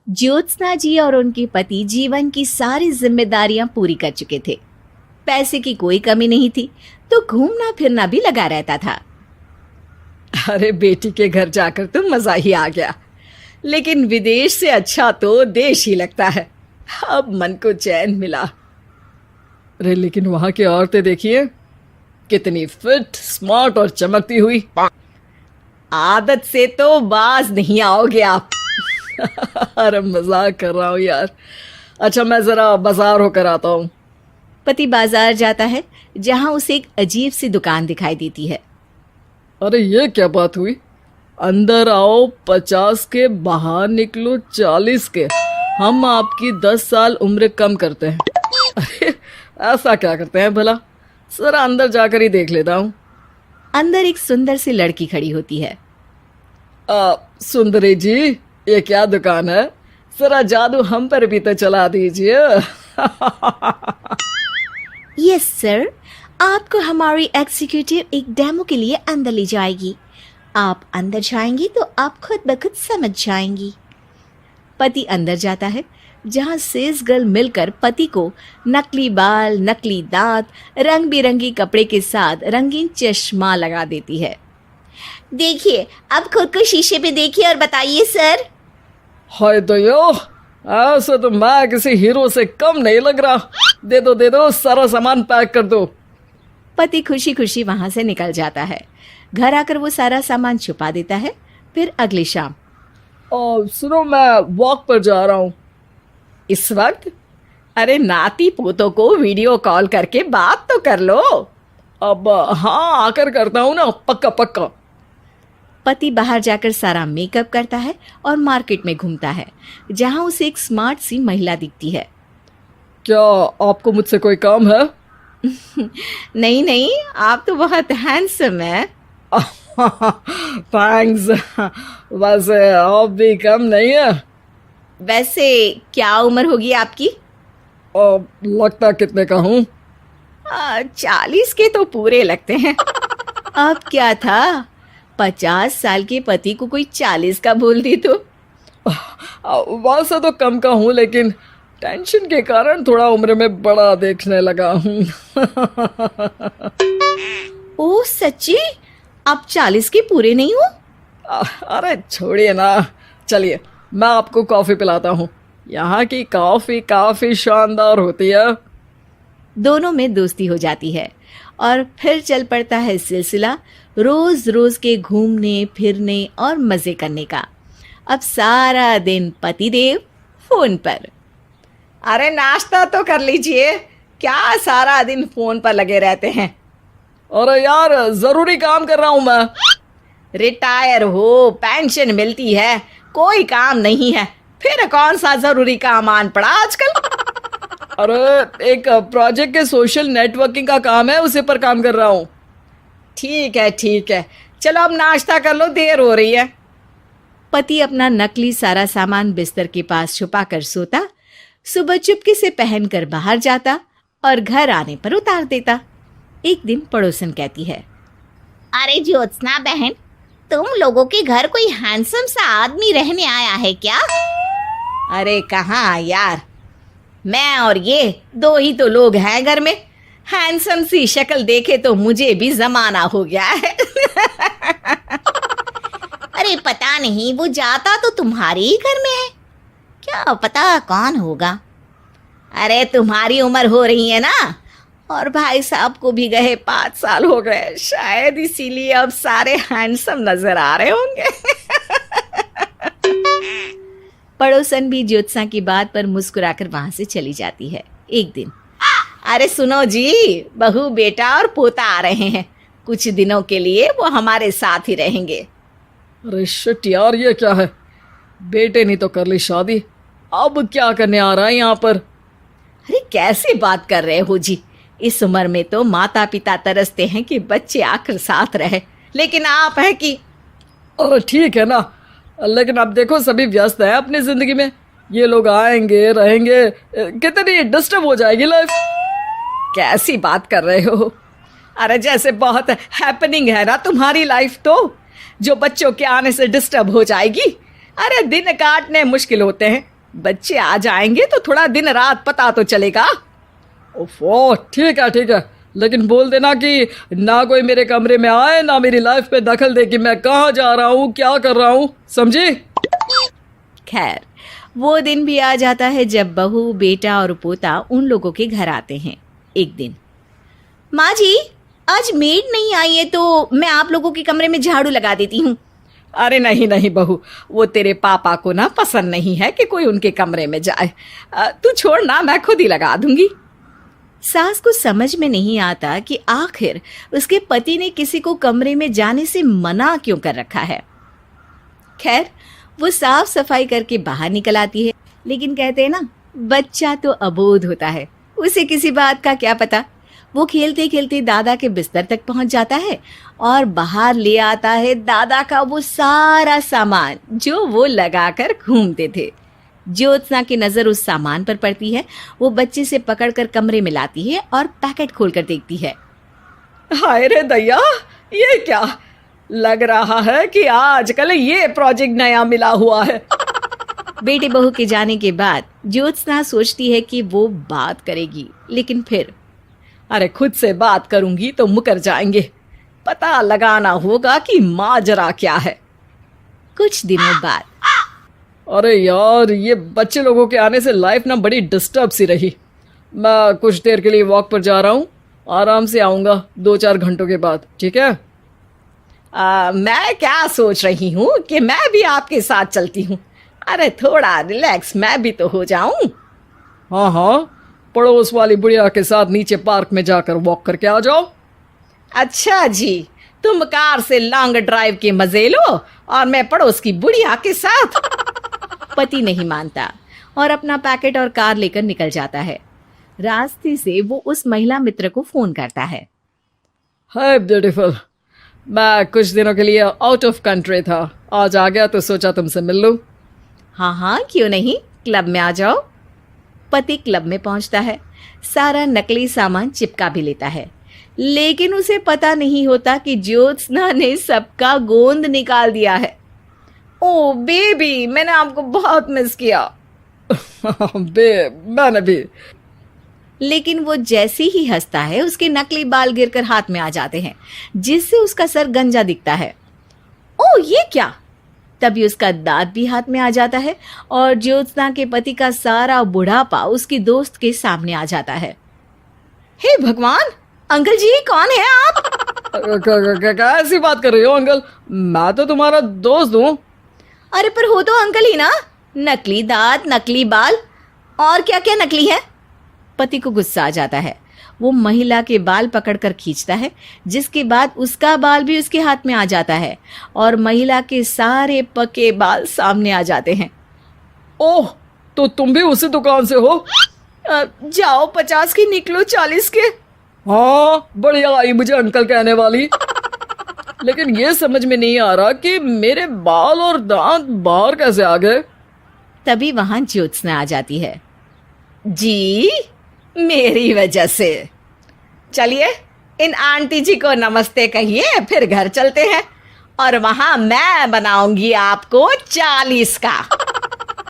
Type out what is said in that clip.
ज्योत्सना जी और उनके पति जीवन की सारी जिम्मेदारियां पूरी कर चुके थे। पैसे की कोई कमी नहीं थी, तो घूमना फिरना भी लगा रहता था। अरे बेटी के घर जाकर तो मजा ही आ गया, लेकिन विदेश से अच्छा तो देश ही लगता है। अब मन को चैन मिला। अरे लेकिन वहां की औरतें देखिए, कितनी फिट, स्मार्ट और चमकती हुई। आदत से तो बाज नहीं आओगे आप। अरे मजाक कर रहा हूँ यार। अच्छा मैं जरा बाजार होकर आता हूँ। पति बाजार जाता है, जहां उसे एक अजीब सी दुकान दिखाई देती है। अरे ये क्या बात हुई? अंदर आओ 50 के, बाहर निकलो 40 के। हम आपकी 10 साल उम्र कम करते हैं। अरे ऐसा क्या करते हैं भला? जरा अंदर जाकर ही देख लेता हूँ। अंदर एक सुंदर सी लड़की खड़ी होती है। सुंदरी जी, ये क्या दुकान है? जरा जादू हम पर भी तो चला दीजिए। यस सर, आपको हमारी एग्जीक्यूटिव एक डेमो के लिए अंदर ले जाएगी। आप अंदर जाएंगी तो आप खुद ब खुद समझ जाएंगी। पति अंदर जाता है, जहां सेल्स गर्ल मिलकर पति को नकली बाल, नकली दांत, रंग बिरंगी कपड़े के साथ रंगीन चश्मा लगा देती है। देखिए, अब खुद को शीशे पे देखिए और बताइए सर। हाय दयो, ऐसे तो मैं किसी हीरो से कम नहीं लग रहा। दे दो, सारा सामान पैक कर दो। पति खुशी खुशी वहां से निकल जाता है। घर आकर वो सारा सामान छुपा देता है। फिर अगली शाम। सुनो, मैं वॉक पर जा रहा हूँ। इस वक्त? अरे नाती पोतों को वीडियो कॉल करके बात तो कर लो। अब हाँ, आकर करता हूँ ना, पक्का पक्का। पति बाहर जाकर सारा मेकअप करता है और मार्केट में घूमता है, जहां उसे एक स्मार्ट सी महिला दिखती है। क्या आपको मुझसे कोई काम है? नहीं नहीं, आप तो बहुत हैंडसम हैं। थैंक्स। वैसे आप भी कम नहीं है। वैसे क्या उम्र होगी आपकी? लगता कितने का हूँ? 40 के तो पूरे लगते हैं। अब क्या था, 50 साल के पति को कोई 40 का बोल दी तो। वैसे तो कम का हूँ, लेकिन टेंशन के कारण थोड़ा उम्र में बड़ा देखने लगा हूँ। ओह सच्ची? आप 40 के पूरे नहीं हो? अरे छोड़िए ना, चलिए मैं आपको कॉफी पिलाता हूँ। यहाँ की कॉफी काफी शानदार होती है। दोनों में दोस्ती हो जाती है और फिर चल पड़ता है सिलसिला रोज रोज के घूमने फिरने और मजे करने का। अब सारा दिन पतिदेव फोन पर। अरे नाश्ता तो कर लीजिए, क्या सारा दिन फोन पर लगे रहते हैं? अरे यार, जरूरी काम कर रहा हूँ मैं। रिटायर हो, पेंशन मिलती है, कोई काम नहीं है, फिर कौन सा जरूरी काम आन पड़ा आजकल? अरे एक प्रोजेक्ट के सोशल नेटवर्किंग का काम है, उसी पर काम कर रहा हूँ। ठीक है, चलो अब नाश्ता कर लो, देर हो रही है। पति अपना नकली सारा सामान बिस्तर के पास छुपा कर सोता, सुबह चुपके से पहनकर बाहर जाता और घर आने पर उतार देता। एक दिन पड़ोसन कहती है, अरे ज्योत्सना बहन, तुम लोगों के घर कोई हैंडसम सा आदमी रहने आया है क्या? अरे कहाँ यार, मैं और ये दो ही तो लोग हैं घर में। हैंडसम सी शक्ल देखे तो मुझे भी जमाना हो गया है। अरे पता नहीं, वो जाता तो तुम्हारे ही घर में है, क्या पता कौन होगा। अरे तुम्हारी उम्र हो रही है ना, और भाई साहब को भी गए 5 साल हो गए, शायद इसीलिए अब सारे हैंडसम नजर आ रहे होंगे। पड़ोसन भी ज्योत्सना की बात पर मुस्कुराकर वहां से चली जाती है। एक दिन, अरे सुनो जी, बहू बेटा और पोता आ रहे हैं, कुछ दिनों के लिए वो हमारे साथ ही रहेंगे। अरे शिट यार, ये क्या है? बेटे ने तो कर ली शादी, अब क्या करने आ रहा है यहाँ पर? अरे कैसी बात कर रहे हो जी, इस उम्र में तो माता पिता तरसते हैं कि बच्चे आकर साथ रहे, लेकिन आप है कि। अरे ठीक है ना, लेकिन अब देखो सभी व्यस्त हैं अपनी जिंदगी में। ये लोग आएंगे रहेंगे, कितनी डिस्टर्ब हो जाएगी लाइफ। कैसी बात कर रहे हो? अरे जैसे बहुत हैपनिंग है ना तुम्हारी लाइफ, तो जो बच्चों के आने से डिस्टर्ब हो जाएगी। अरे दिन काटने मुश्किल होते हैं, बच्चे आ जाएंगे तो थोड़ा दिन रात पता तो चलेगा। ओफो, ठीक है, लेकिन बोल देना कि ना कोई मेरे कमरे में आए, ना मेरी लाइफ पे दखल दे कि मैं कहाँ जा रहा हूँ, क्या कर रहा हूँ, समझी? खैर, वो दिन भी आ जाता है जब बहू, बेटा और पोता उन लोगों के घर आते हैं। एक दिन, माँ जी, आज मेड नहीं आई है तो मैं आप लोगों के कमरे में झाड़ू लगा देती हूँ। अरे नहीं बहू, वो तेरे पापा को ना पसंद नहीं है कि कोई उनके कमरे में जाए। तू छोड़ ना, मैं खुद ही लगा दूंगी। सास को समझ में नहीं आता कि आखिर उसके पति ने किसी को कमरे में जाने से मना क्यों कर रखा है। खैर, वो साफ सफाई करके बाहर निकल आती है, लेकिन कहते हैं ना, बच्चा तो अबोध होता है, उसे किसी बात का क्या पता। वो खेलते खेलते दादा के बिस्तर तक पहुंच जाता है और बाहर ले आता है दादा का वो सारा सामान जो वो लगाकर घूमते थे। ज्योत्सना की नजर उस सामान पर पड़ती है। वो बच्चे से पकड़कर कमरे में लाती है और पैकेट खोलकर देखती है। हाय रे दैया, ये क्या? लग रहा है कि आजकल ये प्रोजेक्ट नया मिला हुआ है। बेटे बहू के जाने के बाद ज्योत्सना सोचती है कि वो बात करेगी, लेकिन फिर अरे खुद से बात करूंगी तो मुकर जाएंगे। पता लगाना होगा कि माजरा क्या है। कुछ दिनों बाद, अरे यार, ये बच्चे लोगों के आने से लाइफ ना बड़ी डिस्टर्ब सी रही। मैं कुछ देर के लिए वॉक पर जा रहा हूँ, आराम से आऊँगा 2-4 घंटों के बाद, ठीक है? मैं क्या सोच रही हूँ कि मैं भी आपके साथ चलती हूँ। अरे थोड़ा रिलैक्स मैं भी तो हो जाऊं। हाँ, पड़ोस वाली बुढ़िया के साथ नीचे पार्क में जाकर वॉक करके आ जाओ। अच्छा जी, तुम कार से लॉन्ग ड्राइव के मजे लो और मैं पड़ोस की बुढ़िया के साथ। पति नहीं मानता और अपना पैकेट और कार लेकर निकल जाता है। रास्ते से वो उस महिला मित्र को फोन करता है। हाय ब्यूटीफुल, मैं कुछ दिनों के लिए आउट ऑफ कंट्री था, आज आ गया तो सोचा तुमसे मिल लूं। हाँ, क्यों नहीं, क्लब में आ जाओ। पति क्लब में पहुंचता है, सारा नकली सामान चिपका भी लेता है, लेकिन उसे पता नहीं होता कि ज्योत्सना ने सबका गोंद निकाल दिया है। ओ बेबी, मैंने आपको बहुत मिस किया। मैंने भी। लेकिन वो जैसे ही हंसता है, उसके नकली बाल गिरकर हाथ में आ जाते हैं, जिससे उसका सर गंजा दिखता है। ओ ये क्या? तभी उसका दांत भी हाथ में आ जाता है और ज्योत्सना के पति का सारा बुढ़ापा उसकी दोस्त के सामने आ जाता है। हे भगवान, अंकल जी कौन है आप? क्या ऐसी बात कर रही हो अंकल? मैं तो तुम्हारा दोस्त हूँ। अरे पर हो तो अंकल ही ना। नकली दांत, नकली बाल और क्या क्या नकली है। पति को गुस्सा आ जाता है। वो महिला के बाल पकड़कर खींचता है, जिसके बाद उसका बाल भी उसके हाथ में आ जाता है और महिला के सारे पके बाल सामने आ जाते हैं। ओह, तो तुम भी उसी दुकान से हो? जाओ 50 की निकलो 40 के। हाँ, बढ़िया आई मुझे अंकल कहने वाली। लेकिन ये समझ में नहीं आ रहा कि मेरे बाल और दांत बाहर कैसे आ गए। तभी वहां ज्योत्सना आ जाती है। जी, मेरी वजह से। चलिए इन आंटी जी को नमस्ते कहिए, फिर घर चलते हैं और वहां मैं बनाऊंगी आपको 40 का।